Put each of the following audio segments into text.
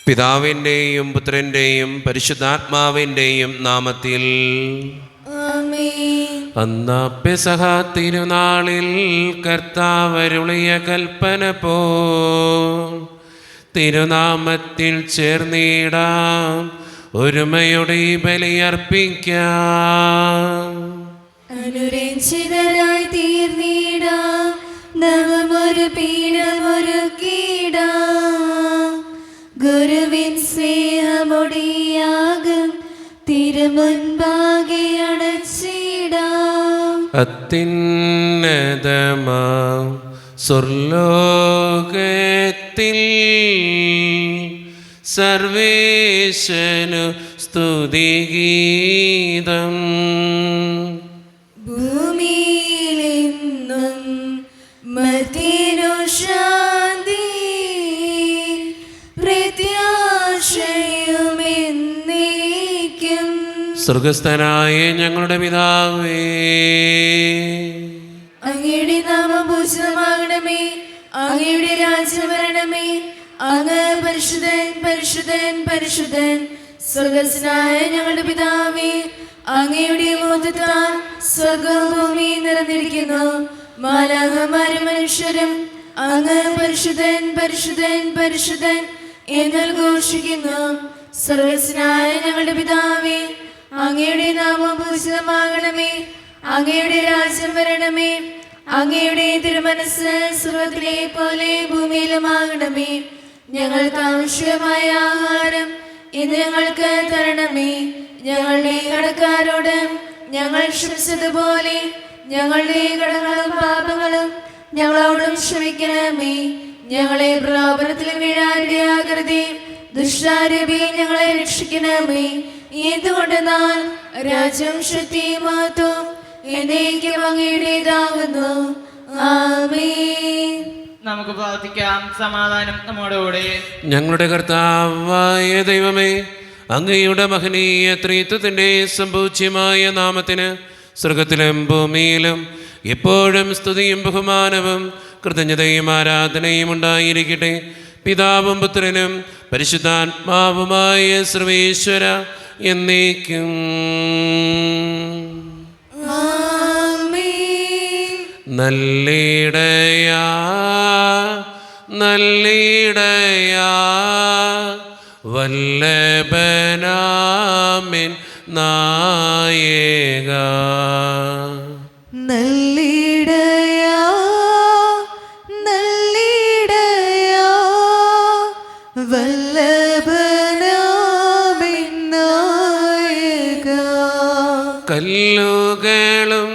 പിതാവിൻ്റെയും പുത്രൻ്റെയും പരിശുദ്ധാത്മാവിൻ്റെയും നാമത്തിൽ ആമേൻ. അന്നാ പെസഹ തിരുനാളിൽ കർത്താവരുളിയ കൽപ്പന പോ തിരുനാമത്തിൽ ചേർന്നിടാം, ഒരുമയുടെ ബലിയർപ്പിക്കാം. അനുരഞ്ജിതരായി തീർന്നിടാം, നവമൊരു പീഠമൊരുക്കിടാം. ഗുരുവിൻ സ്നേഹമൊടിയാകും തിരുമുൻപാകെ അണച്ചിടാം. അത്യുന്നതമാം സ്വർലോകത്തിൽ സർവേശനു സ്തുതിഗീതം. ഭൂമിയിലെന്നും മർത്യനു ശാന്തി, പ്രത്യാശയുമെന്നേക്കും. സ്വർഗസ്ഥനായ ഞങ്ങളുടെ പിതാവേ, അങ്ങയുടെ നാമം പൂജിതമാകണമേ, അങ്ങയുടെ രാജ്യം വരണമേ. അങ്ങ് പരിശുദ്ധൻ പരിശുദ്ധൻ പരിശുദ്ധൻ. സ്വർഗസ്ഥനായ ഞങ്ങളുടെ പിതാവേ, അങ്ങയുടെ മോദത്താൽ സ്വർഗവും ഭൂമിയും നിറഞ്ഞിരിക്കുന്നു. മാലാഖമാരും മനുഷ്യരും അങ്ങ് പരിശുദ്ധൻ പരിശുദ്ധൻ പരിശുദ്ധൻ എന്ന് ഘോഷിക്കുന്നു. സ്വർഗസ്ഥനായ ഞങ്ങളുടെ പിതാവേ, അങ്ങയുടെ നാമം പൂജിതമാകണമേ, അങ്ങയുടെ രാജ്യം വരണമേ. അങ്ങയുടെ തിരുമനസ് സ്വർഗ്ഗത്തിലെ പോലെ ഭൂമിയിലുമാകണമേ. ഞങ്ങൾക്ക് ആവശ്യമായ ആഹാരം ഇന്ന് ഞങ്ങൾക്ക് തരണമേ. ഞങ്ങളുടെ കടക്കാരോട് ഞങ്ങൾ ക്ഷമിച്ചതുപോലെ ഞങ്ങളുടെ കടങ്ങളും പാപങ്ങളും ഞങ്ങളോടും ക്ഷമിക്കണമേ. ഞങ്ങളെ പ്രലോഭനത്തിൽ വീഴാനിടയാകരുതേ, ദുഷ്ടാരൂപി ഞങ്ങളെ രക്ഷിക്കണമേ. എന്തുകൊണ്ടെന്നാൽ രാജ്യം ശക്തിയും മഹത്വവും എന്നേക്കും അങ്ങയുടേതാകുന്നു. ആമേൻ. നമുക്ക് പ്രാർത്ഥിക്കാം. സമാധാനം നമ്മോടുകൂടെ. ഞങ്ങളുടെ കർത്താവായ ദൈവമേ, അങ്ങയുടെ മഹനീയ ത്രിത്വത്തിൻ്റെ സംപൂജ്യമായ നാമത്തിന് സ്വർഗത്തിലും ഭൂമിയിലും എപ്പോഴും സ്തുതിയും ബഹുമാനവും കൃതജ്ഞതയും ആരാധനയും ഉണ്ടായിരിക്കട്ടെ. പിതാവും പുത്രനും പരിശുദ്ധാത്മാവുമായ സർവേശ്വര എന്നേക്കും. നല്ലിടയാ നല്ലിടയാ വല്ലഭനാമിൻ നായക. നല്ലിടയാ നല്ലിടയാ വല്ലഭനാമിൻ നായക. കല്ലുകളും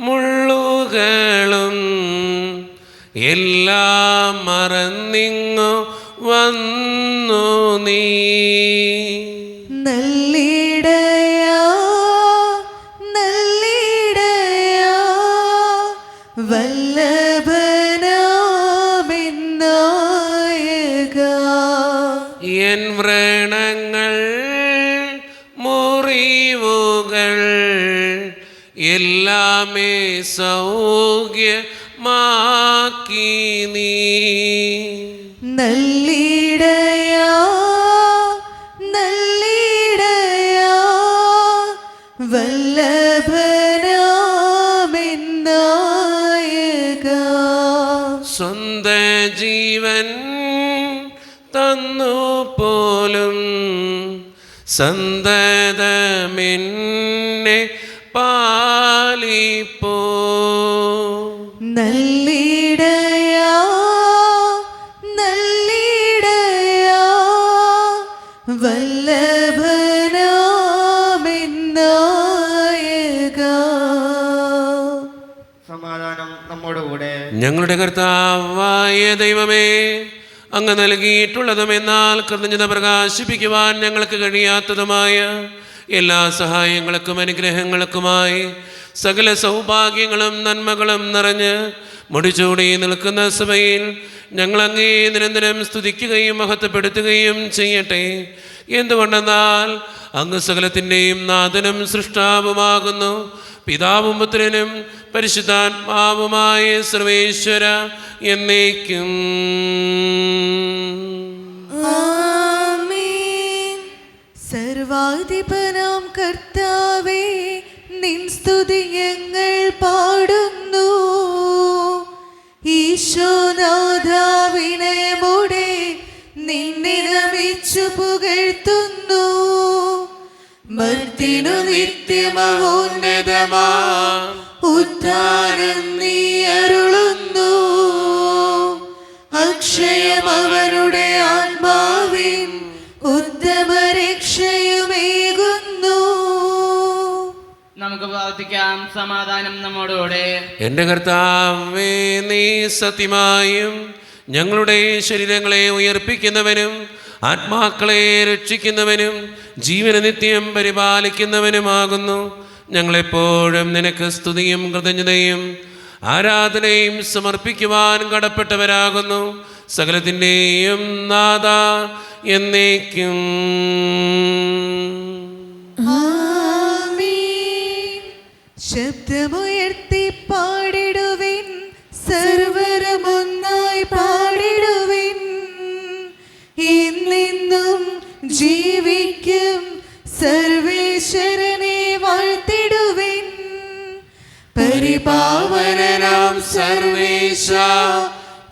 മുള്ളുകളും എല്ലാം മറന്നിങ്ങു വന്നു നീ. നല്ലിടയാ നല്ലിടയാ വല്ലഭനാമിൻ നായക. എൻ വ്രണങ്ങൾ മുറിവുകൾ എല്ലാമേ സൗഖ്യമാക്കി നീ. നല്ലിടയാ നല്ലിടയാ വല്ലഭനാമിൻ നായക. സ്വന്ത ജീവൻ തന്നു പോലും സന്തതമെന്നെ പാലിപ്പോ. നല്ലിടയാ നല്ലിടയാ വല്ലഭനാമിൻ നായക. സമാധാനം നമ്മോടുകൂടെ. ഞങ്ങളുടെ കർത്താവായ ദൈവമേ, അങ്ങ് നൽകിയിട്ടുള്ളതും എന്നാൽ കൃതജ്ഞത പ്രകാശിപ്പിക്കുവാൻ ഞങ്ങൾക്ക് കഴിയാത്തതുമായ എല്ലാ സഹായങ്ങൾക്കും അനുഗ്രഹങ്ങൾക്കുമായി സകല സൗഭാഗ്യങ്ങളും നന്മകളും നിറഞ്ഞ് മുടിച്ചൂടി നിൽക്കുന്ന സഭയിൽ ഞങ്ങൾ അങ്ങേ നിരന്തരം സ്തുതിക്കുകയും മഹത്വപ്പെടുത്തുകയും ചെയ്യട്ടെ. എന്തുകൊണ്ടെന്നാൽ അങ്ങ് സകലത്തിൻ്റെയും നാഥനും സൃഷ്ടാവുമാകുന്നു. പിതാവും പുത്രനും പരിശുദ്ധാത്മാവുമായ സർവേശ്വര എന്നേക്കും. സർവാധിപനാം കർത്താവേ, നിൻ സ്തുതി ഞങ്ങൾ പാടുന്നു. ഈശോനാഥ വിനയമോടെ നിന്നെ നമിച്ചു പുകഴ്ത്തുന്നു. മർത്തിനു നിത്യമഹോന്നതമാ ഉദ്ധാനം നീ അരുളുന്നു. അക്ഷയം അവരുടെ ആത്മാവിൻ ഉത്തമരക്ഷയുമേകുന്നു. നമുക്ക് പ്രാർത്ഥിക്കാം. സമാധാനം നമ്മോടുകൂടെ. എൻ്റെ കർത്താവേ, നീ സത്യമായും ഞങ്ങളുടെ ശരീരങ്ങളെ ഉയർപ്പിക്കുന്നവനും ആത്മാക്കളെ രക്ഷിക്കുന്നവനും ജീവന നിത്യം പരിപാലിക്കുന്നവനുമാകുന്നു. ഞങ്ങളെപ്പോഴും നിനക്ക് സ്തുതിയും കൃതജ്ഞതയും ആരാധനയും സമർപ്പിക്കുവാൻ കടപ്പെട്ടവരാകുന്നു. സകലത്തിൻ്റെയും നാഥ എന്നേക്കും. ആമേൻ. ശബ്ദമുയർത്തി പാടിടുവിൻ, സർവ്വരമൊന്നായി പാടിടുവിൻ. എന്നെന്നും ജീവിക്കും സർവേശ്വരനെ വാഴ്ത്തിടുവിൻ. പരിപാവനനാം സർവേശ,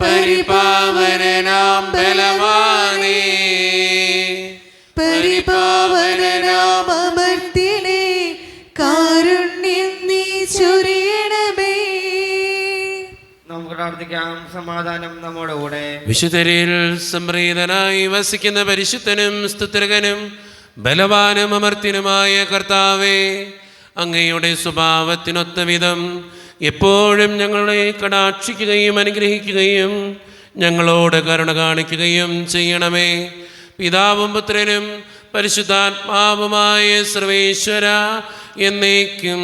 പരിപാവനനാം ബലവാനേ, പരിപാവനനാം അമർത്യനേ, കാരുണ്യം നീ ചൊരിയണമേ. നമുക്ക് പ്രാർത്ഥിക്കാം. സമാധാനം നമ്മോടുകൂടെ. വിശുദ്ധരിൽ സംപ്രീതനായി വസിക്കുന്ന പരിശുദ്ധനും സ്തുത്യർഹനും ബലവാനും അമർത്യനുമായ കർത്താവേ, അങ്ങയുടെ സ്വഭാവത്തിനൊത്ത വിധം എപ്പോഴും ഞങ്ങളെ കടാക്ഷിക്കുകയും അനുഗ്രഹിക്കുകയും ഞങ്ങളോട് കരുണ കാണിക്കുകയും ചെയ്യണമേ. പിതാവും പുത്രനും പരിശുദ്ധാത്മാവുമായ സർവേശ്വര എന്നേക്കും.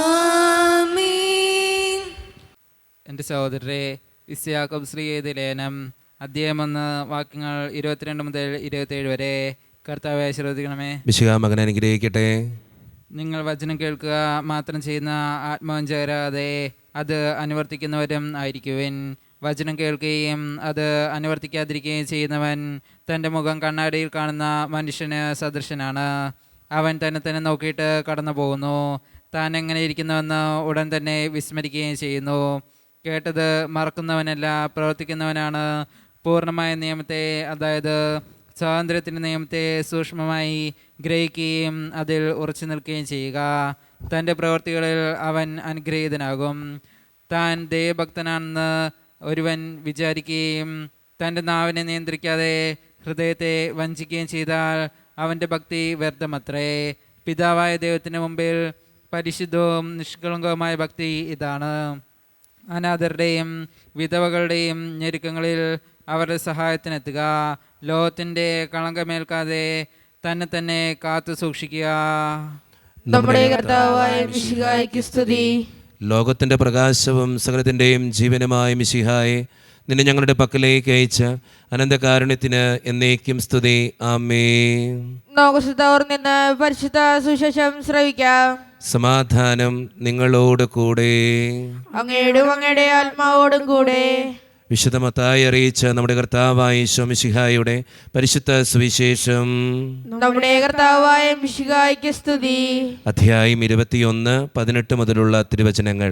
ആമേൻ. എൻ്റെ സഹോദരരെ, യാക്കോബ് ശ്രീയേത് ലേനം അധ്യായം 1 വാക്യങ്ങൾ 22 മുതൽ 27 വരെ. കർത്താവെ ആശീർവദിക്കണമേ. വിശുദ്ധ മകനെ അനുഗ്രഹിക്കട്ടെ. നിങ്ങൾ വചനം കേൾക്കുക മാത്രം ചെയ്യുന്ന ആത്മവഞ്ചകരാതെ അത് അനുവർത്തിക്കുന്നവരും ആയിരിക്കുവിൻ. വചനം കേൾക്കുകയും അത് അനുവർത്തിക്കാതിരിക്കുകയും ചെയ്യുന്നവൻ തൻ്റെ മുഖം കണ്ണാടിയിൽ കാണുന്ന മനുഷ്യന് സദൃശനാണ്. അവൻ തന്നെ നോക്കിയിട്ട് കടന്നു പോകുന്നു. താൻ എങ്ങനെ ഇരിക്കുന്നുവെന്ന് ഉടൻ തന്നെ വിസ്മരിക്കുകയും ചെയ്യുന്നു. കേട്ടത് മറക്കുന്നവനല്ല, പ്രവർത്തിക്കുന്നവനാണ് പൂർണ്ണമായ നിയമത്തെ, അതായത് സ്വാതന്ത്ര്യത്തിൻ്റെ നിയമത്തെ സൂക്ഷ്മമായി ഗ്രഹിക്കുകയും അതിൽ ഉറച്ചു നിൽക്കുകയും ചെയ്യുക. തൻ്റെ പ്രവൃത്തികളിൽ അവൻ അനുഗ്രഹീതനാകും. താൻ ദൈവഭക്തനാണെന്ന് ഒരുവൻ വിചാരിക്കുകയും തൻ്റെ നാവിനെ നിയന്ത്രിക്കാതെ ഹൃദയത്തെ വഞ്ചിക്കുകയും ചെയ്താൽ അവൻ്റെ ഭക്തി വ്യർത്ഥമത്രേ. പിതാവായ ദൈവത്തിന് മുമ്പിൽ പരിശുദ്ധവും നിഷ്കളങ്കവുമായ ഭക്തി ഇതാണ്. അനാഥരുടെയും വിധവകളുടെയും ഞെരുക്കങ്ങളിൽ അവരുടെ സഹായത്തിനെത്തുക. ലോകത്തിൻ്റെ കളങ്കമേൽക്കാതെ തന്നെ കാത്തു സൂക്ഷിക്കുക. നമ്മുടെ കർത്താവായ മിശിഹായ്ക്ക് സ്തുതി. ലോകത്തിൻ്റെ പ്രകാശവും സകലത്തിൻ്റെയും ജീവനുമായ മിശിഹായെ, നിന്നെ ഞങ്ങളുടെ പക്കലേക്ക് അയച്ച അനന്തകാരുണ്യത്തിന് എന്നേക്കും സ്തുതി. ആമേൻ. നിന്ന് പരിശുദ്ധ സുശേഷം ശ്രവിക്കാം. സമാധാനം നിങ്ങളോട് കൂടെ. അങ്ങയോടും അങ്ങയുടെ ആത്മാവോടും കൂടെ. വിശുദ്ധ മത്തായി അറിയിച്ച നമ്മുടെ കർത്താവായ ഈശോ മിശിഹായുടെ പരിശുദ്ധ സുവിശേഷം. നമ്മുടെ കർത്താവായ മിശിഹായ്ക്ക് സ്തുതി. അധ്യായം 21, 18 മുതലുള്ള തിരുവചനങ്ങൾ.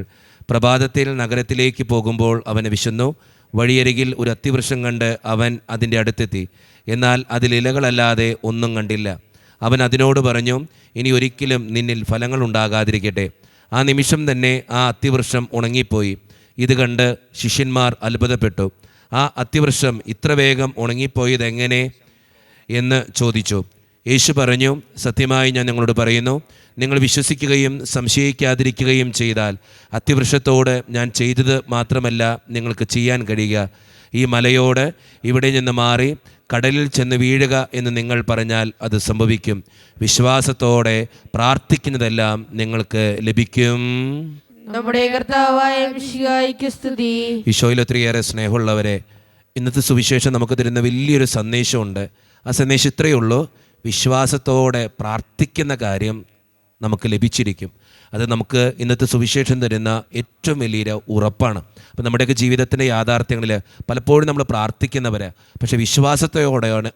പ്രഭാതത്തിൽ നഗരത്തിലേക്ക് പോകുമ്പോൾ അവന് വിശന്നു. വഴിയരികിൽ ഒരു അത്തിവൃക്ഷം കണ്ട് അവൻ അതിൻ്റെ അടുത്തെത്തി. എന്നാൽ അതിൽ ഇലകളല്ലാതെ ഒന്നും കണ്ടില്ല. അവൻ അതിനോട് പറഞ്ഞു, ഇനി ഒരിക്കലും നിന്നിൽ ഫലങ്ങൾ ഉണ്ടാകാതിരിക്കട്ടെ. ആ നിമിഷം തന്നെ ആ അത്തിവൃക്ഷം ഉണങ്ങിപ്പോയി. ഇത് കണ്ട് ശിഷ്യന്മാർ അത്ഭുതപ്പെട്ടു. ആ അത്തിവൃക്ഷം ഇത്ര വേഗം ഉണങ്ങിപ്പോയതെങ്ങനെ എന്ന് ചോദിച്ചു. യേശു പറഞ്ഞു, സത്യമായി ഞാൻ നിങ്ങളോട് പറയുന്നു, നിങ്ങൾ വിശ്വസിക്കുകയും സംശയിക്കാതിരിക്കുകയും ചെയ്താൽ അത്തിവൃക്ഷത്തോട് ഞാൻ ചെയ്തത് മാത്രമല്ല നിങ്ങൾക്ക് ചെയ്യാൻ കഴിയുക. ഈ മലയോട് ഇവിടെ നിന്ന് മാറി കടലിൽ ചെന്ന് വീഴുക എന്ന് നിങ്ങൾ പറഞ്ഞാൽ അത് സംഭവിക്കും. വിശ്വാസത്തോടെ പ്രാർത്ഥിക്കുന്നതെല്ലാം നിങ്ങൾക്ക് ലഭിക്കും. നമ്മുടെ കർത്താവായ മിശിഹായ്ക്ക് സ്തുതി. ഈശോയിൽ ഒത്തിരിയേറെ സ്നേഹമുള്ളവരെ, ഇന്നത്തെ സുവിശേഷം നമുക്ക് തരുന്ന വലിയൊരു സന്ദേശമുണ്ട്. ആ സന്ദേശം ഇത്രയേ ഉള്ളൂ: വിശ്വാസത്തോടെ പ്രാർത്ഥിക്കുന്ന കാര്യം നമുക്ക് ലഭിച്ചിരിക്കും. അത് നമുക്ക് ഇന്നത്തെ സുവിശേഷം തരുന്ന ഏറ്റവും വലിയൊരു ഉറപ്പാണ്. അപ്പം നമ്മുടെയൊക്കെ ജീവിതത്തിൻ്റെ യാഥാർത്ഥ്യങ്ങളിൽ പലപ്പോഴും നമ്മൾ പ്രാർത്ഥിക്കുന്നവർ, പക്ഷേ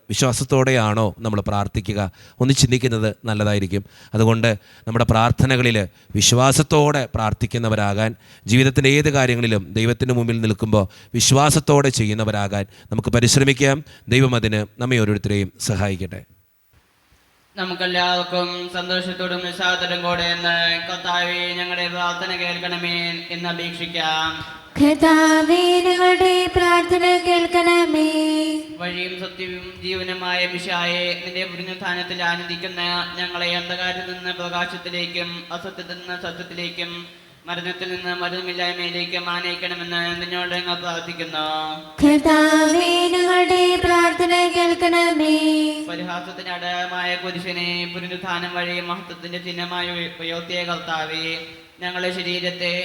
വിശ്വാസത്തോടെയാണോ നമ്മൾ പ്രാർത്ഥിക്കുക? ഒന്ന് ചിന്തിക്കുന്നത് നല്ലതായിരിക്കും. അതുകൊണ്ട് നമ്മുടെ പ്രാർത്ഥനകളിൽ വിശ്വാസത്തോടെ പ്രാർത്ഥിക്കുന്നവരാകാൻ, ജീവിതത്തിൻ്റെ ഏത് കാര്യങ്ങളിലും ദൈവത്തിൻ്റെ മുമ്പിൽ നിൽക്കുമ്പോൾ വിശ്വാസത്തോടെ ചെയ്യുന്നവരാകാൻ നമുക്ക് പരിശ്രമിക്കാം. ദൈവം അതിന് നമ്മെ ഓരോരുത്തരെയും സഹായിക്കട്ടെ. നമുക്കെല്ലാവർക്കും സന്തോഷത്തോടും നിസ്സാരത്തോടും കൂടെ എന്ന് കർത്താവേ ഞങ്ങളുടെ പ്രാർത്ഥന കേൾക്കണമേ എന്ന് അപേക്ഷിക്കാം. കർത്താവേ ഞങ്ങളുടെ പ്രാർത്ഥന കേൾക്കണമേ. വഴിയും സത്യവും ജീവനുമായ മിശിഹായേ, നിന്റെ പുനരുത്ഥാനത്തിൽ ആനന്ദിക്കുന്ന ഞങ്ങളെ അന്ധകാരത്തിൽ നിന്ന് പ്രകാശത്തിലേക്കും അസത്യത്തിൽ നിന്ന് സത്യത്തിലേക്കും മരണത്തിൽ നിന്ന് മരണമില്ലായ്മയിലേക്കും ആനയിക്കണമെന്ന് നിന്നോട് ഞങ്ങൾ പ്രാർത്ഥിക്കുന്നു. കർത്താവേ ഞങ്ങളുടെ പ്രാർത്ഥന കേൾക്കണമേ. പരിഹാസത്തിന് അടയാളമായ കുരിശിനെ പുനരുത്ഥാനം വഴി മഹത്വത്തിന്റെ ചിഹ്നമായി ഉയർത്തിയ കർത്താവേ, ഞങ്ങളുടെ ശരീരത്തെ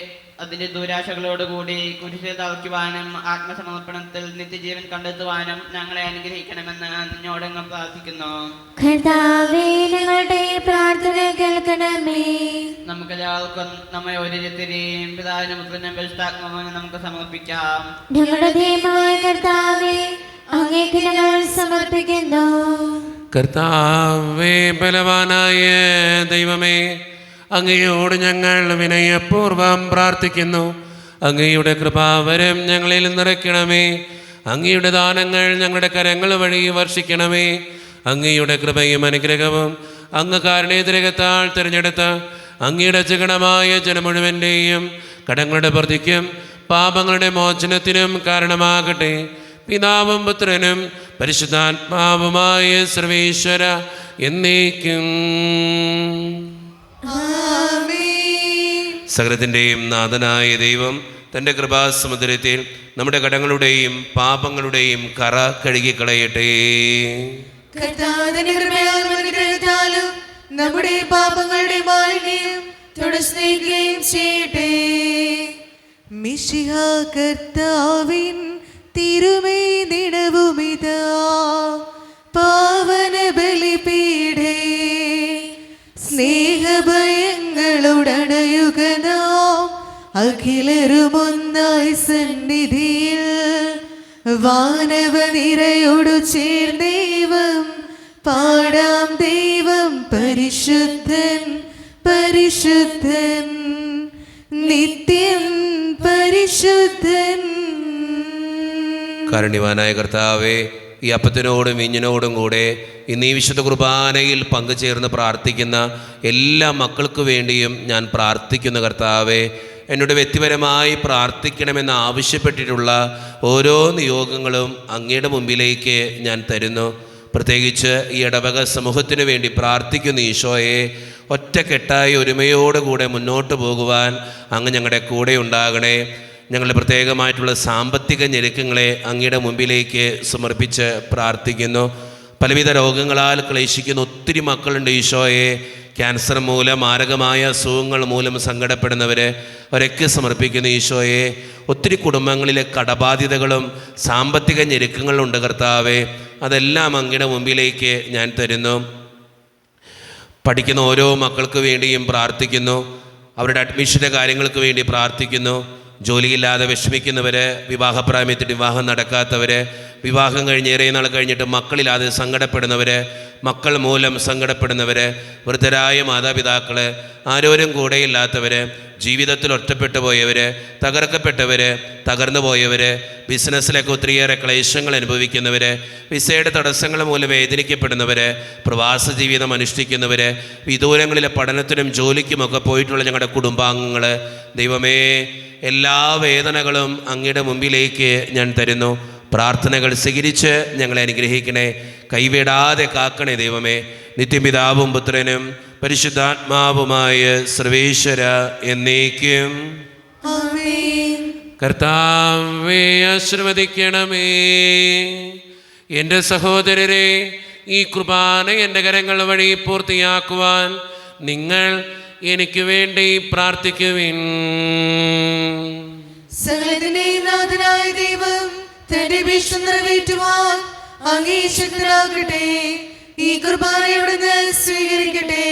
അതിന്റെ ദുരാശകളോടുകൂടി കുരിശിൽ തളയ്ക്കുവാനും ആത്മസമർപ്പണത്തിൽ നിത്യജീവൻ കണ്ടെത്തുവാനും ഞങ്ങളെ അനുഗ്രഹിക്കണമെന്ന് നിന്നോട് ഞങ്ങൾ പ്രാർത്ഥിക്കുന്നു. കർത്താവേ ഞങ്ങളുടെ പ്രാർത്ഥന കേൾക്കണമേ. നമുക്കെല്ലാവർക്കും നമ്മെ ഓരോരുത്തരെയും പിതാവിനും പുത്രനും പരിശുദ്ധാത്മാവിനും നമുക്ക് സമർപ്പിക്കാം. ഞങ്ങളുടെ ദൈവമായ കർത്താവേ, അങ്ങേക്ക് ഞങ്ങൾ സമർപ്പിക്കുന്നു. കർത്താവേ, ബലവാനായ ദൈവമേ, അങ്ങയോട് ഞങ്ങൾ വിനയപൂർവം പ്രാർത്ഥിക്കുന്നു. അങ്ങയുടെ കൃപാവരം ഞങ്ങളിൽ നിറയ്ക്കണമേ. അങ്ങയുടെ ദാനങ്ങൾ ഞങ്ങളുടെ കരങ്ങൾ വഴി വർഷിക്കണമേ. അങ്ങയുടെ കൃപയും അനുഗ്രഹവും അങ്ങ് കാരുണ്യതിരകത്താൽ തിരഞ്ഞെടുത്ത അങ്ങയുടെ ചികണമായ ജനം മുഴുവൻ്റെയും കടങ്ങളുടെ പ്രതിക്കും പാപങ്ങളുടെ മോചനത്തിനും കാരണമാകട്ടെ. പിതാവും പുത്രനും പരിശുദ്ധാത്മാവുമായ സർവേശ്വര എന്നേക്കും. സകലത്തിൻ്റെയും നാഥനായ ദൈവം തൻ്റെ കൃപാസമുദ്രത്തിൽ നമ്മുടെ കടങ്ങളുടെയും പാപങ്ങളുടെയും കറ കഴുകിക്കളയട്ടെ. കർത്താവിന്റെ കൃപയാലും അനുഗ്രഹത്താലും നമ്മുടെ പാപങ്ങളുടെ മാലിന്യം തുടച്ചുനീക്കുകയും ചെയ്യട്ടെ. മിശിഹാ കർത്താവിൻ തിരുമൈ ദിനവുമിതാ പാവന ബലിപീഠേ, സ്നേഹഭയങ്ങളുടണയുക നാം അഖിലരുമൊന്നായി സന്നിധിയിൽ വാനവ നിരയോടു ചേർന്നേവം പാടാം. ദൈവം പരിശുദ്ധൻ പരിശുദ്ധൻ നിത്യം പരിശുദ്ധൻ. കാരുണ്യവാനായ കർത്താവേ, ഈ അപ്പത്തിനോടും വീഞ്ഞിനോടും കൂടെ ഇന്ന് ഈ വിശുദ്ധ കുർബാനയിൽ പങ്കുചേർന്ന് പ്രാർത്ഥിക്കുന്ന എല്ലാ മക്കൾക്ക് വേണ്ടിയും ഞാൻ പ്രാർത്ഥിക്കുന്ന കർത്താവേ, എന്നോട് വ്യക്തിപരമായി പ്രാർത്ഥിക്കണമെന്ന് ആവശ്യപ്പെട്ടിട്ടുള്ള ഓരോ നിയോഗങ്ങളും അങ്ങയുടെ മുമ്പിലേക്ക് ഞാൻ തരുന്നു. പ്രത്യേകിച്ച് ഈ ഇടവക സമൂഹത്തിന് വേണ്ടി പ്രാർത്ഥിക്കുന്ന ഈശോയെ, ഒറ്റക്കെട്ടായി ഒരുമയോടുകൂടെ മുന്നോട്ട് പോകുവാൻ അങ്ങ് ഞങ്ങളുടെ കൂടെ ഉണ്ടാകണേ. ഞങ്ങളുടെ പ്രത്യേകമായിട്ടുള്ള സാമ്പത്തിക ഞെരുക്കങ്ങളെ അങ്ങയുടെ മുമ്പിലേക്ക് സമർപ്പിച്ച് പ്രാർത്ഥിക്കുന്നു. പലവിധ രോഗങ്ങളാൽ ക്ലേശിക്കുന്ന ഒത്തിരി മക്കളുണ്ട് ഈശോയെ. ക്യാൻസർ മൂലം, മാരകമായ അസുഖങ്ങൾ മൂലം സങ്കടപ്പെടുന്നവരെ അവരൊക്കെ സമർപ്പിക്കുന്ന ഈശോയെ. ഒത്തിരി കുടുംബങ്ങളിലെ കടബാധ്യതകളും സാമ്പത്തിക ഞെരുക്കങ്ങളുണ്ട് കർത്താവേ, അതെല്ലാം അങ്ങയുടെ മുമ്പിലേക്ക് ഞാൻ തരുന്നു. പഠിക്കുന്ന ഓരോ മക്കൾക്ക് വേണ്ടിയും പ്രാർത്ഥിക്കുന്നു. അവരുടെ അഡ്മിഷൻ്റെ കാര്യങ്ങൾക്ക് വേണ്ടി പ്രാർത്ഥിക്കുന്നു. ജോലിയില്ലാതെ വിഷമിക്കുന്നവർ, വിവാഹപ്രായത്തിൽ വിവാഹം നടക്കാത്തവർ, വിവാഹം കഴിഞ്ഞ് ഏറെ നാൾ കഴിഞ്ഞിട്ട് മക്കളില്ലാതെ സങ്കടപ്പെടുന്നവർ, മക്കൾ മൂലം സങ്കടപ്പെടുന്നവർ, വൃദ്ധരായ മാതാപിതാക്കൾ, ആരോരും കൂടെയില്ലാത്തവർ, ജീവിതത്തിൽ ഒറ്റപ്പെട്ടു പോയവർ, തകർക്കപ്പെട്ടവർ, തകർന്നു പോയവർ, ബിസിനസ്സിലൊക്കെ ഒത്തിരിയേറെ ക്ലേശങ്ങൾ അനുഭവിക്കുന്നവർ, വിസയുടെ തടസ്സങ്ങൾ മൂലം വേദനിക്കപ്പെടുന്നവർ, പ്രവാസ ജീവിതം അനുഷ്ഠിക്കുന്നവർ, വിദൂരങ്ങളിലെ പഠനത്തിനും ജോലിക്കുമൊക്കെ പോയിട്ടുള്ള ഞങ്ങളുടെ കുടുംബാംഗങ്ങൾ, ദൈവമേ, എല്ലാ വേദനകളും അങ്ങയുടെ മുമ്പിലേക്ക് ഞാൻ തരുന്നു. പ്രാർത്ഥനകൾ സ്വീകരിച്ച് ഞങ്ങളെ അനുഗ്രഹിക്കണേ, കൈവിടാതെ കാക്കണേ ദൈവമേ. നിത്യപിതാവും പുത്രനും പരിശുദ്ധാത്മാവുമായ സർവേശ്വര എന്നേക്കും. കർത്താവേ, ആശീർവദിക്കണമേ. എൻ്റെ സഹോദരരെ, ഈ കുർബാന എൻ്റെ കരങ്ങൾ വഴി പൂർത്തിയാക്കുവാൻ നിങ്ങൾ എനിക്ക് വേണ്ടി പ്രാർത്ഥിക്കുവിൻ. സകലത്തിന്റെയും നാഥനായ ദൈവം തന്റെ ഭീഷണി നിറവേറ്റുവാൻ അങ്ങേ ശക്തനാകട്ടെ. ഈ കുർബാനയോടുന്ന് സ്വീകരിക്കട്ടെ.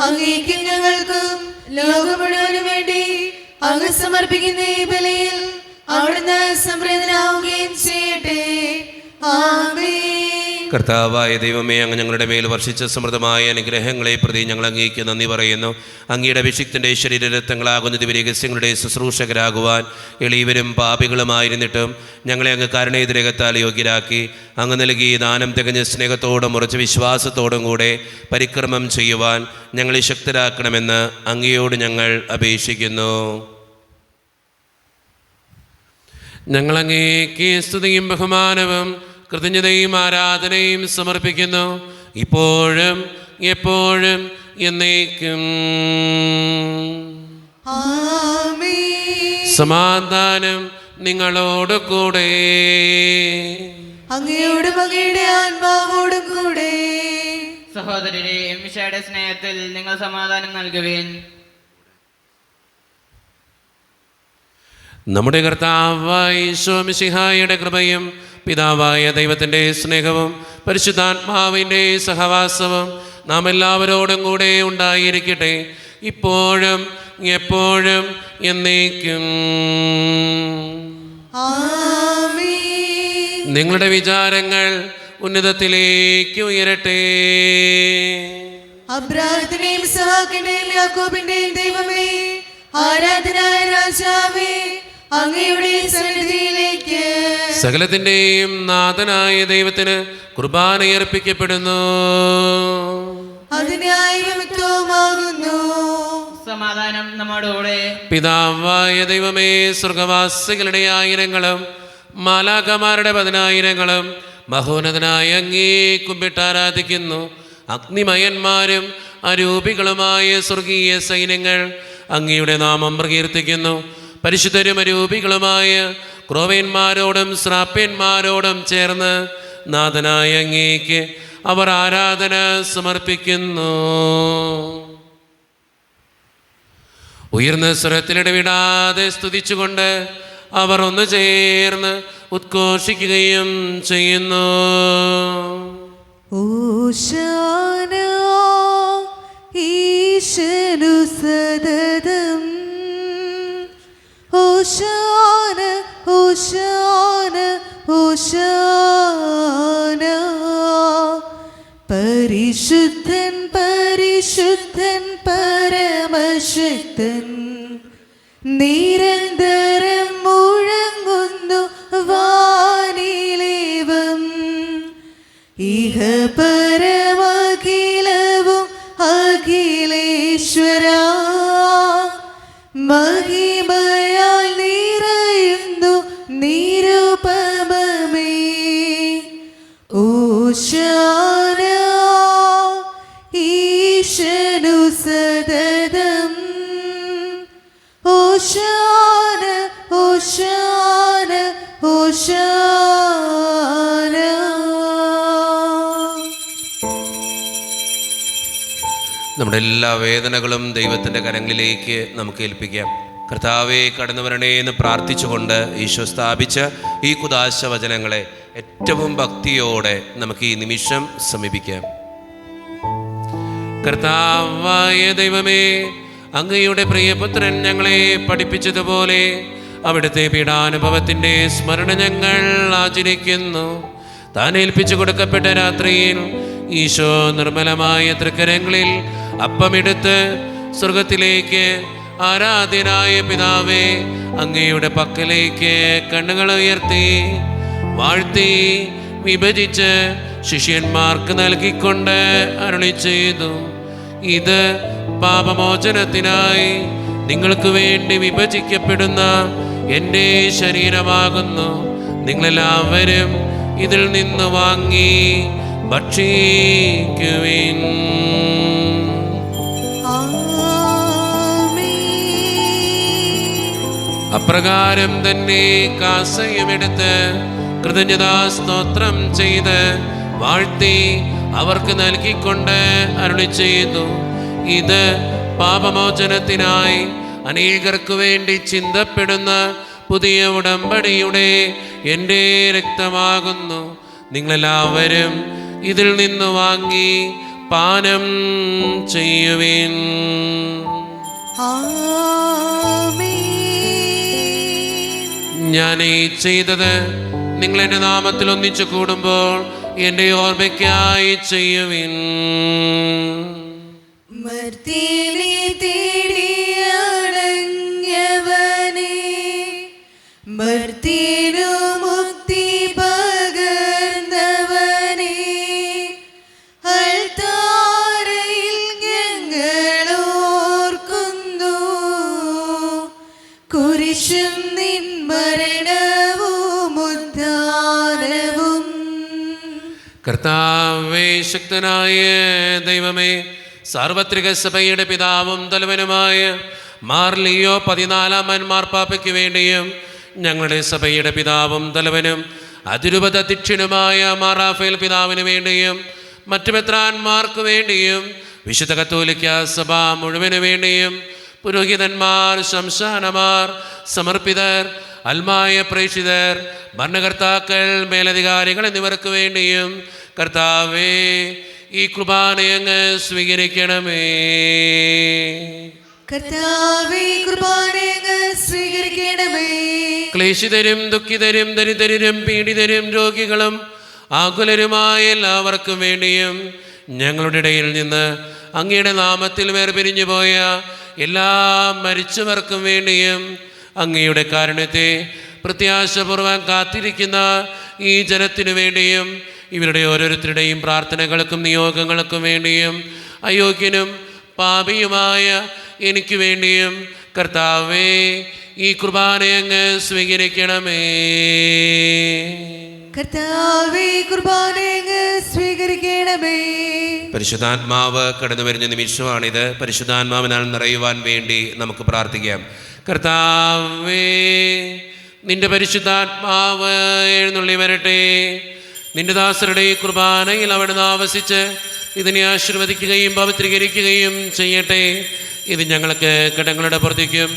അങ്ങേക്കും ഞങ്ങൾക്കും ലോകം മുഴുവനും വേണ്ടി അങ്ങ് സമർപ്പിക്കുന്ന ഈ ബലിയിൽ അവിടുന്ന് സംപ്രീതനാവുകയും ചെയ്യട്ടെ. ആമേൻ. കർത്താവായ ദൈവമേ, അങ്ങ് ഞങ്ങളുടെ മേൽ വർഷിച്ച സമൃദ്ധമായ അനുഗ്രഹങ്ങളെ പ്രതി ഞങ്ങൾ അങ്ങേക്ക് നന്ദി പറയുന്നു. അങ്ങയുടെ അഭിഷിക്തൻ്റെ ശരീരരക്തങ്ങളാകുന്ന ദിവ്യരഹസ്യങ്ങളുടെ ശുശ്രൂഷകരാകുവാൻ എളിയവരും പാപികളുമായിരുന്നിട്ടും ഞങ്ങളെ അങ്ങ് കരുണേതിരകത്താൽ യോഗ്യരാക്കി അങ്ങ് നൽകി ദാനം തികഞ്ഞ സ്നേഹത്തോടും ഉറച്ച വിശ്വാസത്തോടും കൂടെ പരിക്രമം ചെയ്യുവാൻ ഞങ്ങളെ ശക്തരാക്കണമെന്ന് അങ്ങയോട് ഞങ്ങൾ അപേക്ഷിക്കുന്നു. ഞങ്ങളങ്ങേക്ക് സ്തുതിയും ബഹുമാനവും കൃതജ്ഞതയും ആരാധനയും സമർപ്പിക്കുന്നു, ഇപ്പോഴും എപ്പോഴും എന്നേക്കും. ആമേൻ. സമാധാനം നിങ്ങളോട് കൂടെ. അങ്ങയോടും അങ്ങയുടെ ആത്മാവോടും കൂടെ. സഹോദരരെ, മിശിഹായുടെ സ്നേഹത്തിൽ നിങ്ങൾ സമാധാനം നൽകുവിൻ. നമ്മുടെ കർത്താവായ ഈശോ മിശിഹായുടെ കൃപയും പിതാവായ ദൈവത്തിൻ്റെ സ്നേഹവും പരിശുദ്ധാത്മാവിൻ്റെ സഹവാസവും നാം എല്ലാവരോടും കൂടെ ഉണ്ടായിരിക്കട്ടെ, ഇപ്പോഴും എപ്പോഴും എന്നേക്കും. ആമേൻ. നിങ്ങളുടെ വിചാരങ്ങൾ ഉന്നതത്തിലേക്ക് ഉയരട്ടെ. അബ്രാഹത്തിന്റെയും ഇസ്ഹാക്കിന്റെയും യാക്കോബിന്റെയും ദൈവമേ, ആരാധനായ രാജാവേ, അങ്ങയുടെ സന്നിധിയിലേക്ക് സകലത്തിൻ്റെയും നാഥനായ ദൈവത്തിന് കുർബാനയർപ്പിക്കപ്പെടുന്നു. അതിനായി വിമുക്തവുമാകുന്നു. സമാധാനം നമ്മോടുകൂടെ. പിതാവായ ദൈവമേ, സ്വർഗവാസികളുടെ ആയിരങ്ങളും മാലാഖമാരുടെ 10,000ങ്ങളും മഹോന്നതനായ അങ്ങേ കുമ്പിട്ട് ആരാധിക്കുന്നു. അഗ്നിമയന്മാരും അരൂപികളുമായ സ്വർഗീയ സൈന്യങ്ങൾ അങ്ങയുടെ നാമം പ്രകീർത്തിക്കുന്നു. പരിശുദ്ധരും അരൂപികളുമായ ക്രോവേന്മാരോടും ശ്രാപ്യന്മാരോടും ചേർന്ന് നാഥനായ അങ്ങേക്ക് അവർ ആരാധന സമർപ്പിക്കുന്നു. ഉയർന്ന സ്വരത്തിലിടവിടാതെ സ്തുതിച്ചുകൊണ്ട് അവർ ഒന്ന് ചേർന്ന് ഉദ്ഘോഷിക്കുകയും ചെയ്യുന്നു. ഓശാന ഈശനു സദതം, ഓശാന ഓശാന ഓശാന. പരിശുദ്ധൻ പരിശുദ്ധൻ പരമശക്തൻ, നിരന്തരം മുഴങ്ങുന്നു വാനിലേവം. ഇഹ പരമഖിലവും അഖിലേശ്വര, മഹിമയാൽ നിറയുന്നു നിരുപമമേ. ഓശാന ഈശനു സദതം, ഓശാന ഓശാന ഓശാന. നമ്മുടെ എല്ലാ വേദനകളും ദൈവത്തിൻ്റെ കരങ്ങളിലേക്ക് നമുക്ക് ഏൽപ്പിക്കാം. കർത്താവെ കടന്നു വരണേ എന്ന് പ്രാർത്ഥിച്ചുകൊണ്ട് ഈശോ സ്ഥാപിച്ച ഈ കുദാശ വചനങ്ങളെ ഏറ്റവും ഭക്തിയോടെ നമുക്ക് ഈ നിമിഷം സമീപിക്കാം. കർത്താവായ ദൈവമേ, അങ്ങയുടെ പ്രിയപുത്രൻ ഞങ്ങളെ പഠിപ്പിച്ചതുപോലെ അവിടുത്തെ പീഡാനുഭവത്തിൻ്റെ സ്മരണ ഞങ്ങൾ ആചരിക്കുന്നു. താൻ ഏൽപ്പിച്ചു കൊടുക്കപ്പെട്ട രാത്രിയിൽ ഈശോ നിർമ്മലമായ തൃക്കരങ്ങളിൽ അപ്പമെടുത്ത് സ്വർഗത്തിലേക്ക് ആരാധ്യനായ പിതാവേ അങ്ങയുടെ പക്കലേക്ക് കണ്ണുകൾ ഉയർത്തി വാഴ്ത്തി വിഭജിച്ച് ശിഷ്യന്മാർക്ക് നൽകിക്കൊണ്ട് അരുളി ചെയ്തു, ഇത് പാപമോചനത്തിനായി നിങ്ങൾക്ക് വേണ്ടി വിഭജിക്കപ്പെടുന്ന എൻ്റെ ശരീരമാകുന്നു. നിങ്ങളെല്ലാവരും ഇതിൽ നിന്ന് വാങ്ങി ഭക്ഷിക്കുവിൻ. അപ്രകാരം തന്നെ കാസയുമെടുത്ത് കൃതജ്ഞതാ സ്തോത്രം ചെയ്ത് വാഴ്ത്തി അവർക്ക് നൽകിക്കൊണ്ട് അരുളി ചെയ്തു, ഇത് പാപമോചനത്തിനായി അനേകർക്കു വേണ്ടി ചിന്തപ്പെടുന്ന പുതിയ ഉടമ്പടിയുടെ എൻ്റെ രക്തമാകുന്നു. നിങ്ങളെല്ലാവരും ഇതിൽ നിന്ന് വാങ്ങി പാനം ചെയ്യുവിൻ. ആമേൻ. ഞാൻ ഈ ചെയ്തത് നിങ്ങൾ എൻ്റെ നാമത്തിൽ ഒന്നിച്ചു കൂടുമ്പോൾ എൻ്റെ ഓർമ്മയ്ക്കായി ചെയ്യുവിൻ. മർത്യനെ തേടിയണഞ്ഞവനേ, മർത്യനു മുക്തി പകർന്നവനേ, അൾത്താരയിൽ ഞങ്ങൾ ഓർക്കുന്നു കുരിശും നിൻ മരണവും ഉദ്ധാരവും. കർത്താവേ, ശക്തനായ ദൈവമേ, സാർവത്രിക സഭയുടെ പിതാവും തലവനുമായ മാർ ലിയോ 14 മാർപ്പാപ്പയ്ക്ക് വേണ്ടിയും ഞങ്ങളുടെ സഭയുടെ പിതാവും തലവനും അതിരൂപത അധ്യക്ഷനുമായ മാർ റാഫേൽ പിതാവിന് വേണ്ടിയും മറ്റു മെത്രാന്മാർക്ക് വേണ്ടിയും വിശുദ്ധ കത്തോലിക്ക സഭ മുഴുവന് വേണ്ടിയും പുരോഹിതന്മാർ, ശംശാനമാർ, സമർപ്പിതർ, അൽമായ പ്രേക്ഷിതർ, ഭരണകർത്താക്കൾ, മേലധികാരികൾ എന്നിവർക്ക് വേണ്ടിയും കർത്താവേ ഈ കുർബാനയങ്ങ് സ്വീകരിക്കണമേ. കർത്താവേ, കുർബാനയങ്ങ് സ്വീകരിക്കണമേ. ക്ലേശിതരും ദുഃഖിതരും ദരിദ്രരും പീഡിതരും രോഗികളും ആകുലരുമായ എല്ലാവർക്കും വേണ്ടിയും ഞങ്ങളുടെ ഇടയിൽ നിന്ന് അങ്ങയുടെ നാമത്തിൽ വേർപിരിഞ്ഞു പോയ എല്ലാ മരിച്ചവർക്കും വേണ്ടിയും അങ്ങയുടെ കാരുണ്യത്തെ പ്രത്യാശപൂർവ്വം കാത്തിരിക്കുന്ന ഈ ജനത്തിനു വേണ്ടിയും ഇവരുടെ ഓരോരുത്തരുടെയും പ്രാർത്ഥനകൾക്കും നിയോഗങ്ങൾക്കും വേണ്ടിയും അയോഗ്യനും പാപിയുമായ എനിക്ക് വേണ്ടിയും കർത്താവേ ഈ കുർബാനയങ്ങ് സ്വീകരിക്കണമേ. കർത്താവേ, കുർബാനയങ്ങ് സ്വീകരിക്കണമേ. പരിശുദ്ധാത്മാവ് കടന്നു വരുന്ന നിമിഷമാണിത്. പരിശുദ്ധാത്മാവിനാൽ നിറയുവാൻ വേണ്ടി നമുക്ക് പ്രാർത്ഥിക്കാം. കർത്താവേ, നിന്റെ പരിശുദ്ധാത്മാവ് എഴുന്നള്ളി വരട്ടെ. നിന്റെ ദാസരുടെ ഈ കുർബാനയിൽ അവിടുന്ന് ആവസിച്ച് ഇതിനെ ആശീർവദിക്കുകയും പവിത്രീകരിക്കുകയും ചെയ്യട്ടെ. ഇത് ഞങ്ങൾക്ക് കടങ്ങളുടെ പ്രതിക്കും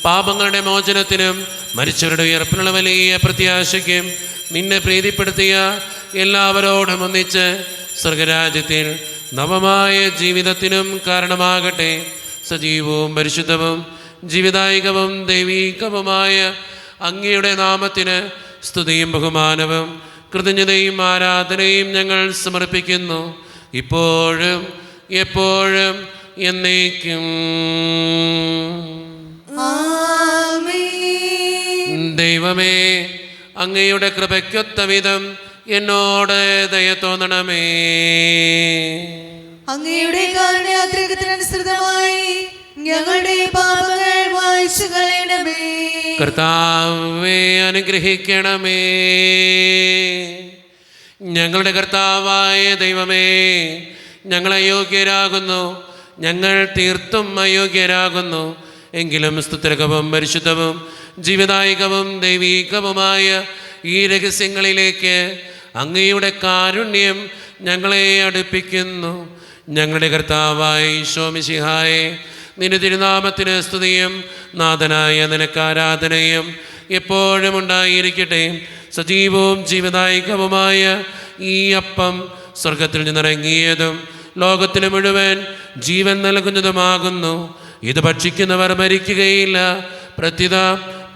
പാപങ്ങളുടെ മോചനത്തിനും മരിച്ചവരുടെ ഉയർപ്പിനുള്ള വലിയ പ്രത്യാശയ്ക്കും നിന്നെ പ്രീതിപ്പെടുത്തിയ എല്ലാവരോടും ഒന്നിച്ച് സ്വർഗരാജ്യത്തിൽ നവമായ ജീവിതത്തിനും കാരണമാകട്ടെ. സജീവവും പരിശുദ്ധവും ജീവിതായികവും ദൈവീകവുമായ അങ്ങയുടെ നാമത്തിന് സ്തുതിയും ബഹുമാനവും കൃതജ്ഞതയും ആരാധനയും ഞങ്ങൾ സമർപ്പിക്കുന്നു, ഇപ്പോഴും എപ്പോഴും എന്നേക്കും. ആമേൻ. ദൈവമേ, അങ്ങയുടെ കൃപയ്ക്കൊത്ത വിധം എന്നോട് ദയ തോന്നണമേ. അങ്ങയുടെ കാരുണ്യാഗ്രഹത്തിനനുസൃതമായി ഞങ്ങളുടെ പാപങ്ങൾ വായിച്ചു കളയണമേ. കർത്താവേ, അനുഗ്രഹിക്കണമേ. ഞങ്ങളുടെ കർത്താവായ ദൈവമേ, ഞങ്ങൾ അയോഗ്യരാകുന്നു, ഞങ്ങൾ തീർത്തും അയോഗ്യരാകുന്നു. എങ്കിലും സ്തുത്യർഹവും പരിശുദ്ധവും ജീവിതായികവും ദൈവീകവുമായ ഈ രഹസ്യങ്ങളിലേക്ക് അങ്ങയുടെ കാരുണ്യം ഞങ്ങളെ അടുപ്പിക്കുന്നു. ഞങ്ങളുടെ കർത്താവായ ഈശോ മിശിഹായേ, നിന്റെ തിരുനാമത്തിന് സ്തുതിയും നാഥനായ നിനക്ക് ആരാധനയും എപ്പോഴും ഉണ്ടായിരിക്കട്ടെ. സജീവവും ജീവദായകവുമായ ഈ അപ്പം സ്വർഗത്തിൽ നിന്നിറങ്ങിയതും ലോകത്തിന് മുഴുവൻ ജീവൻ നൽകുന്നതുമാകുന്നു. ഇത് ഭക്ഷിക്കുന്നവർ മരിക്കുകയില്ല, പ്രത്യുത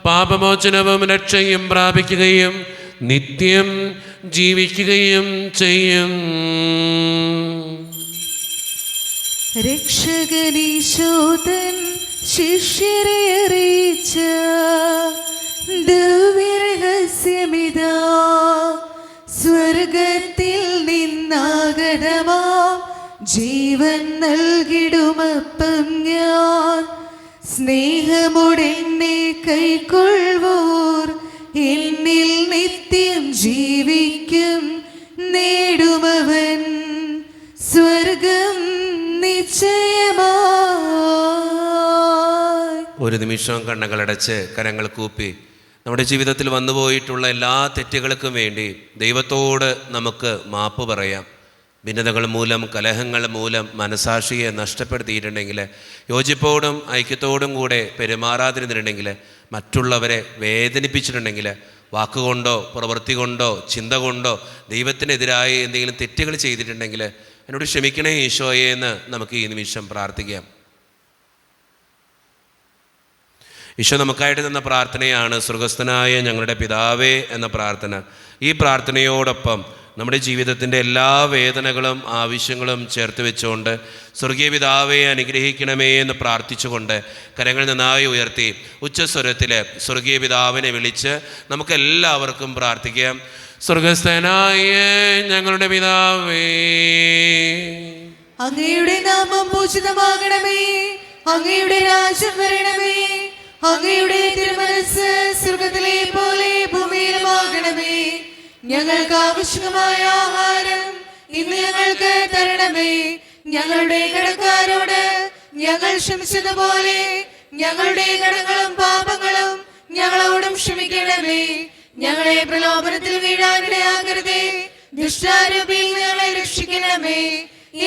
പാപമോചനവും രക്ഷയും പ്രാപിക്കുകയും നിത്യം ജീവിക്കുകയും ചെയ്യും. രക്ഷകനീശോതൻ ശിഷ്യരെ അറിയിച്ച ദിവ്യരഹസ്യമിതാ, സ്വർഗത്തിൽ നിന്നാഗതമാം ജീവൻ നൽകിടുമപ്പം ഞാൻ. സ്നേഹമുടെന്നെ കൈക്കൊള്ളുവോർ എന്നിൽ നിത്യം ജീവിക്കും, നേടുമവൻ സ്വർഗം നിശ്ചയമായി. ഒരു നിമിഷം കണ്ണുകളടച്ച് കരങ്ങൾ കൂപ്പി നമ്മുടെ ജീവിതത്തിൽ വന്നുപോയിട്ടുള്ള എല്ലാ തെറ്റുകൾക്കും വേണ്ടി ദൈവത്തോട് നമുക്ക് മാപ്പ് പറയാം. ഭിന്നതകൾ മൂലം, കലഹങ്ങൾ മൂലം മനസാക്ഷിയെ നഷ്ടപ്പെടുത്തിയിട്ടുണ്ടെങ്കിൽ, യോജിപ്പോടും ഐക്യത്തോടും കൂടെ പെരുമാറാതിരുന്നിട്ടുണ്ടെങ്കിൽ, മറ്റുള്ളവരെ വേദനിപ്പിച്ചിട്ടുണ്ടെങ്കിൽ, വാക്കുകൊണ്ടോ പ്രവൃത്തി കൊണ്ടോ ചിന്ത കൊണ്ടോ ദൈവത്തിനെതിരായി എന്തെങ്കിലും തെറ്റുകൾ ചെയ്തിട്ടുണ്ടെങ്കിൽ എന്നോട് ക്ഷമിക്കണേ ഈശോയെ എന്ന് നമുക്ക് ഈ നിമിഷം പ്രാർത്ഥിക്കാം. ഈശോ നമുക്കായിട്ട് തന്ന പ്രാർത്ഥനയാണ് സ്വർഗസ്ഥനായ ഞങ്ങളുടെ പിതാവേ എന്ന പ്രാർത്ഥന. ഈ പ്രാർത്ഥനയോടൊപ്പം നമ്മുടെ ജീവിതത്തിൻ്റെ എല്ലാ വേദനകളും ആവശ്യങ്ങളും ചേർത്ത് വെച്ചുകൊണ്ട് സ്വർഗീയ പിതാവേ അനുഗ്രഹിക്കണമേ എന്ന് പ്രാർത്ഥിച്ചുകൊണ്ട് കരങ്ങൾ നന്നായി ഉയർത്തി ഉച്ചസ്വരത്തിൽ സ്വർഗീയ പിതാവിനെ വിളിച്ച് നമുക്കെല്ലാവർക്കും പ്രാർത്ഥിക്കാം. സ്വർഗസ്ഥനായ ഞങ്ങളുടെ പിതാവേ, അങ്ങയുടെ നാമം പൂജിതമാകണമേ, അങ്ങയുടെ രാജ്യം വരണമേ, അങ്ങയുടെ തിരുമനസ്സ് സ്വർഗത്തിലെ പോലെ ഭൂമിയിലുമാകണമേ. ഞങ്ങൾക്ക് ആവശ്യമായ ആഹാരം ഇന്ന് ഞങ്ങൾക്ക് തരണമേ. ഞങ്ങളുടെ കടക്കാരോട് ഞങ്ങൾ ക്ഷമിച്ചതുപോലെ ഞങ്ങളുടെ കടങ്ങളും പാപങ്ങളും ഞങ്ങളോടും ക്ഷമിക്കണമേ. ഞങ്ങളെ പ്രലോഭനത്തിൽ വീഴാനിടയാകരുതേ, ദുഷ്ടാരൂപിയിൽ ഞങ്ങളെ രക്ഷിക്കണമേ.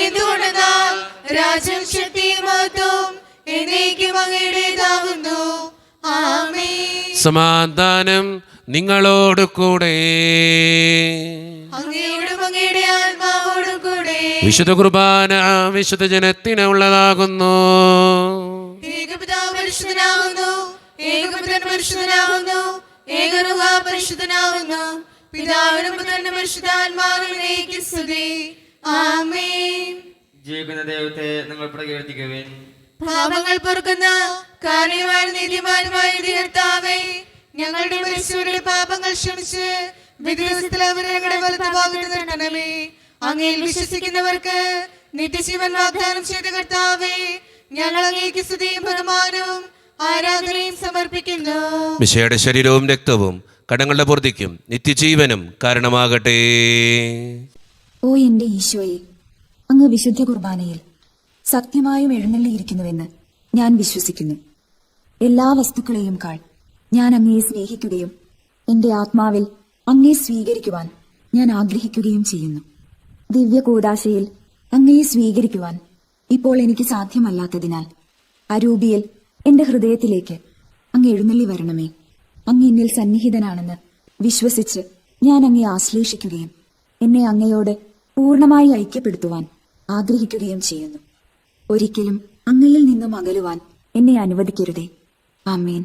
എന്തുകൊണ്ടെന്നാൽ രാജ്യം ശക്തിയും മഹത്വവും എന്നേക്കും അങ്ങയുടേതാകുന്നു. ആമേൻ. സമാധാനം നിങ്ങളോട് കൂടെ. അങ്ങയോടും അങ്ങയുടെ ആത്മാവോടും കൂടെ. വിശുദ്ധ കുർബാന വിശുദ്ധ ജനത്തിനുള്ളതാകുന്നു. ഏകപിതാവ് പരിശുദ്ധനാകുന്നു, ഏകപുത്രൻ പരിശുദ്ധനാകുന്നു, ഏകരൂഹ പരിശുദ്ധനാകുന്നു. പിതാവിനും പുത്രനും പരിശുദ്ധാത്മാവിനേക്ക് സ്തുതി. ആമേൻ. ജീവിക്കുന്ന ദൈവത്തെ നിങ്ങൾ പ്രകീർത്തിക്കുവിൻ. പാപങ്ങൾ പൊറുക്കുന്ന കാരണവാൻ നീതിമാനുമായ കർത്താവേ, ഞങ്ങളുടെ മരിച്ചവരുടെ പാപങ്ങൾ ക്ഷമിച്ച് വിധിദിവസത്തിൽ അവരെ ഞങ്ങളുടെ വലത്തുഭാഗത്ത് നിർത്തണമേ. അങ്ങയിൽ വിശ്വസിക്കുന്നവർക്ക് നിത്യജീവൻ വാഗ്ദാനം ചെയ്ത കർത്താവേ, ഞങ്ങൾ അങ്ങേക്ക് സ്തുതിയും ബഹുമാനവും ആരാധനയും സമർപ്പിക്കുന്നു. മിശിഹായുടെ ശരീരവും രക്തവും കടങ്ങളുടെ പൂർത്തിക്കും നിത്യജീവനും കാരണമാകട്ടെ. ഓ എന്റെ ഈശോയെ, അങ്ങ് വിശുദ്ധ കുർബാനയിൽ സത്യമായും എഴുന്നള്ളിയിരിക്കുന്നുവെന്ന് ഞാൻ വിശ്വസിക്കുന്നു. എല്ലാ വസ്തുക്കളെയും കാൾ ഞാൻ അങ്ങയെ സ്നേഹിക്കുകയും എന്റെ ആത്മാവിൽ അങ്ങയെ സ്വീകരിക്കുവാൻ ഞാൻ ആഗ്രഹിക്കുകയും ചെയ്യുന്നു. ദിവ്യ കൂദാശയിൽ അങ്ങയെ സ്വീകരിക്കുവാൻ ഇപ്പോൾ എനിക്ക് സാധ്യമല്ലാത്തതിനാൽ അരൂപിയിൽ എന്റെ ഹൃദയത്തിലേക്ക് അങ്ങ് എഴുന്നള്ളി വരണമേ. അങ്ങ് എന്നിൽ സന്നിഹിതനാണെന്ന് വിശ്വസിച്ച് ഞാൻ അങ്ങയെ ആശ്ലേഷിക്കുകയും എന്നെ അങ്ങയോട് പൂർണ്ണമായി ഐക്യപ്പെടുത്തുവാൻ ആഗ്രഹിക്കുകയും ചെയ്യുന്നു. ഒരിക്കലും അങ്ങയിൽ നിന്നും അകലുവാൻ എന്നെ അനുവദിക്കരുതേ. ആമേൻ.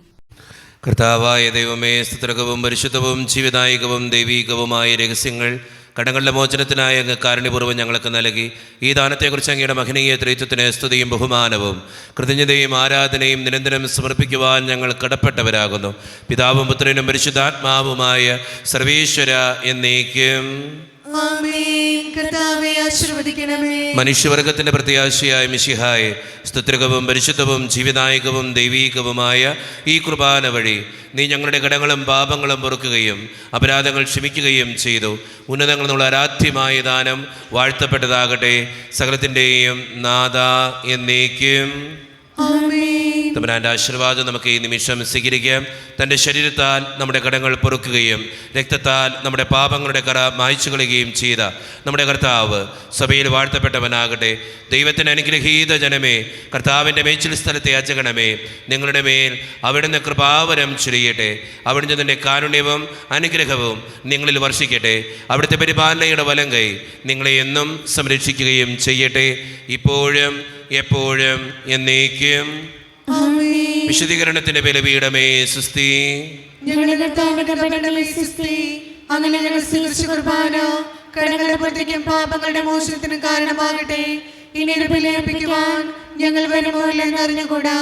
കർത്താവായ ദൈവമേ, സ്തുത്യർഹവും പരിശുദ്ധവും ജീവദായകവും ദൈവീകവുമായ രഹസ്യങ്ങൾ കടങ്ങളുടെ മോചനത്തിനായ അങ്ങ് കാരുണ്യപൂർവ്വം ഞങ്ങൾക്ക് നൽകി. ഈ ദാനത്തെക്കുറിച്ച് അങ്ങയുടെ മഹനീയ ത്രിത്വത്തിന് സ്തുതിയും ബഹുമാനവും കൃതജ്ഞതയും ആരാധനയും നിരന്തരം സമർപ്പിക്കുവാൻ ഞങ്ങൾ കടപ്പെട്ടവരാകുന്നു. പിതാവും പുത്രനും പരിശുദ്ധാത്മാവുമായ സർവേശ്വര എന്നേക്കും. ആമേൻ. കർത്താവേ ആശീർവദിക്കണമേ. മനുഷ്യവർഗത്തിന്റെ പ്രത്യാശയായ മിശിഹായെ, സ്തുത്യർഹവും പരിശുദ്ധവും ജീവദായകവും ദൈവീകവുമായ ഈ കുർബാന വഴി നീ ഞങ്ങളുടെ കടങ്ങളും പാപങ്ങളും പൊറുക്കുകയും അപരാധങ്ങൾ ക്ഷമിക്കുകയും ചെയ്തു. ഉന്നതങ്ങൾ എന്നുള്ള ആരാധ്യമായ ദാനം വാഴ്ത്തപ്പെട്ടതാകട്ടെ. സകലത്തിൻ്റെയും നാഥ എന്നേക്കും. തമ്പുരാന്റെ ആശീർവാദം നമുക്ക് ഈ നിമിഷം സ്വീകരിക്കാം. തൻ്റെ ശരീരത്താൽ നമ്മുടെ കടങ്ങൾ പൊറുക്കുകയും രക്തത്താൽ നമ്മുടെ പാപങ്ങളുടെ കറ മായ്ച്ചു കളയുകയും ചെയ്ത നമ്മുടെ കർത്താവ് സഭയിൽ വാഴ്ത്തപ്പെട്ടവനാകട്ടെ. ദൈവത്തിന് അനുഗ്രഹീത ജനമേ, കർത്താവിൻ്റെ മേച്ചിൽ സ്ഥലത്തെ യാചകണമേ, നിങ്ങളുടെ മേൽ അവിടുന്ന് കൃപാവരം ചൊരിയട്ടെ. അവിടുന്ന് തൻ്റെ കാരുണ്യവും അനുഗ്രഹവും നിങ്ങളിൽ വർഷിക്കട്ടെ. അവിടുത്തെ പരിപാലനയുടെ വലങ്കൈ നിങ്ങളെ എന്നും സംരക്ഷിക്കുകയും ചെയ്യട്ടെ, ഇപ്പോഴും എപ്പോഴും എന്നേക്കും. വിശുദ്ധീകരണത്തിന്റെ ബലിപീഠമേ സുസ്തി. ഞങ്ങളുടെ കർത്താവിന്റെ കൽപ്പനകളെ സ്തുതി. അങ്ങനെ ഞങ്ങൾ സ്വീകരിച്ച കുർബാന കടങ്ങളുടെ പുറത്തേക്കും പാപങ്ങളുടെ മോചനത്തിനും കാരണമാകട്ടെ. ഇനി ഒരു ബലിയർപ്പിക്കുവാൻ ഞങ്ങൾ വരുമോ എന്ന് അറിഞ്ഞുകൂടാ.